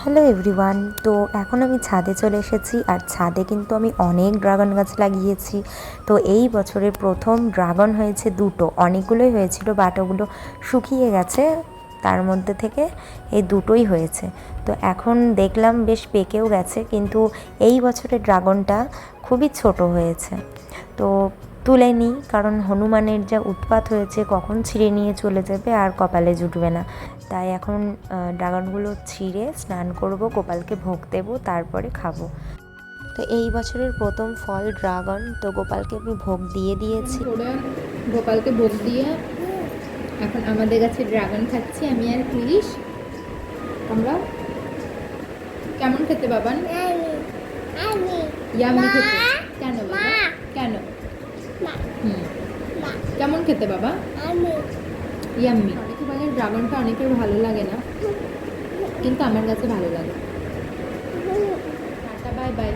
Hello everyone. তো এখন আমি ছাদে চলে এসেছি, আর ছাদে কিন্তু আমি অনেক ড্রাগন গাছ লাগিয়েছি। তো এই বছরের প্রথম ড্রাগন হয়েছে দুটো, অনেকগুলোই হয়েছিল বাট ওগুলো শুকিয়ে গেছে, তার মধ্যে থেকে এই দুটোই হয়েছে। তো এখন দেখলাম বেশ পেকেও গেছে, কিন্তু এই বছরের ড্রাগনটা খুবই ছোট হয়েছে। তো তুলে নিই, কারণ হনুমানের যা উৎপাত হয়েছে, কখন ছিঁড়ে নিয়ে চলে যাবে আর কপালে জুটবে না। তাই এখন ড্রাগনগুলো ছিঁড়ে স্নান করব, গোপালকে ভোগ দেব, তারপরে খাবো। তো এই বছরের প্রথম ফল ড্রাগন, তো গোপালকে আমি ভোগ দিয়ে দিয়েছি। গোপালকে ভোগ দিয়ে এখন আমাদের কাছে ড্রাগন খাচ্ছি আমি আর ক্রিস। আমরা কেমন খেতে বাবান? ইয়াম্মি খেতে। কেন বাবা? কেন? কেমন খেতে বাবা? ইয়াম্মি। অনেকে বলে ড্রাগনটা অনেকের ভালো লাগে না, কিন্তু আমার কাছে ভালো লাগে। Tata, bye bye.